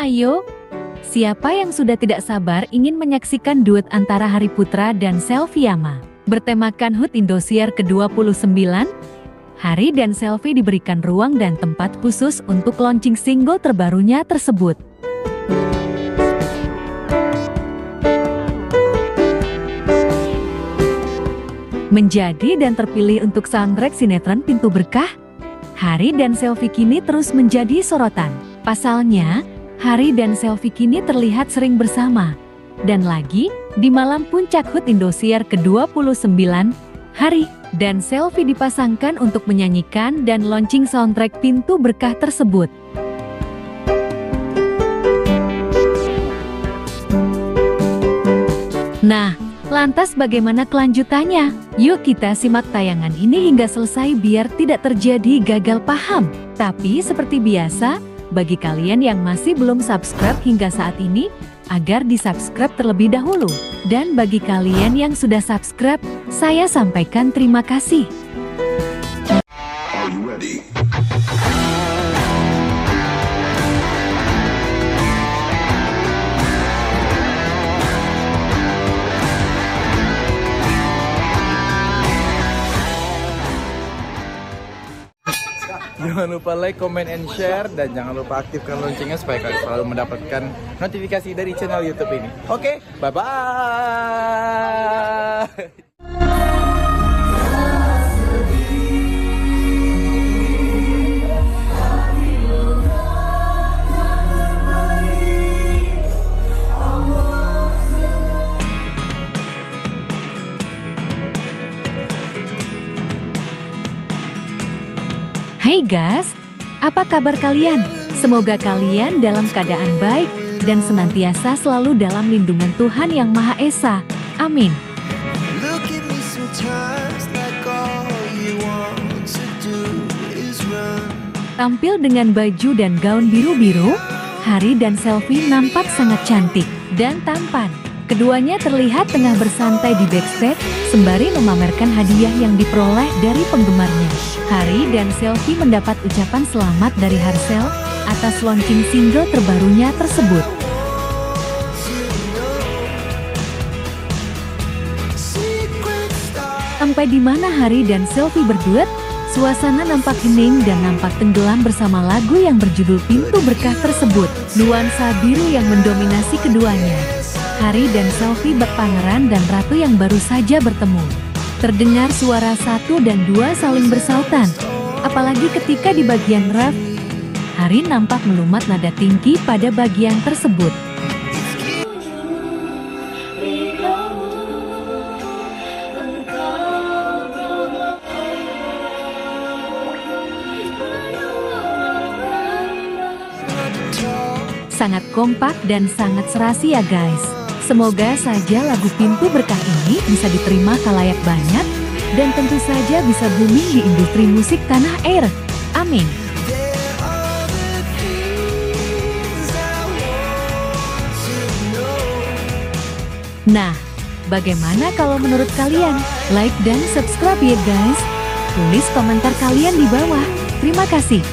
Ayo, siapa yang sudah tidak sabar ingin menyaksikan duet antara Hari Putra dan Selvi Yama? Bertemakan HUT Indosiar ke-29, Hari dan Selvi diberikan ruang dan tempat khusus untuk launching single terbarunya tersebut. Menjadi dan terpilih untuk soundtrack sinetron Pintu Berkah, Hari dan Selvi kini terus menjadi sorotan. Pasalnya, Hari dan Selvi kini terlihat sering bersama. Dan lagi, di malam puncak HUT Indosiar ke-29, Hari dan Selvi dipasangkan untuk menyanyikan dan launching soundtrack Pintu Berkah tersebut. Nah, lantas bagaimana kelanjutannya? Yuk kita simak tayangan ini hingga selesai biar tidak terjadi gagal paham. Tapi seperti biasa, bagi kalian yang masih belum subscribe hingga saat ini, agar di-subscribe terlebih dahulu. Dan bagi kalian yang sudah subscribe, saya sampaikan terima kasih. Are you ready? Jangan lupa like, comment, and share, dan jangan lupa aktifkan loncengnya supaya kalian selalu mendapatkan notifikasi dari channel YouTube ini. Oke, bye-bye. Hai guys, apa kabar kalian? Semoga kalian dalam keadaan baik dan senantiasa selalu dalam lindungan Tuhan Yang Maha Esa. Amin. Tampil dengan baju dan gaun biru-biru, Hari dan Selvi nampak sangat cantik dan tampan. Keduanya terlihat tengah bersantai di backstage, sembari memamerkan hadiah yang diperoleh dari penggemarnya. Hari dan Selvi mendapat ucapan selamat dari Harsel atas launching single terbarunya tersebut. Sampai di mana Hari dan Selvi berduet, suasana nampak hening dan nampak tenggelam bersama lagu yang berjudul Pintu Berkah tersebut. Nuansa biru yang mendominasi keduanya. Hari dan Selvi bak pangeran dan ratu yang baru saja bertemu. Terdengar suara 1 dan 2 saling bersautan. Apalagi ketika di bagian ref, Hari nampak melumat nada tinggi pada bagian tersebut. Sangat kompak dan sangat serasi ya guys. Semoga saja lagu Pintu Berkah ini bisa diterima khalayak banyak dan tentu saja bisa booming di industri musik tanah air. Amin. Nah, bagaimana kalau menurut kalian? Like dan subscribe ya guys. Tulis komentar kalian di bawah. Terima kasih.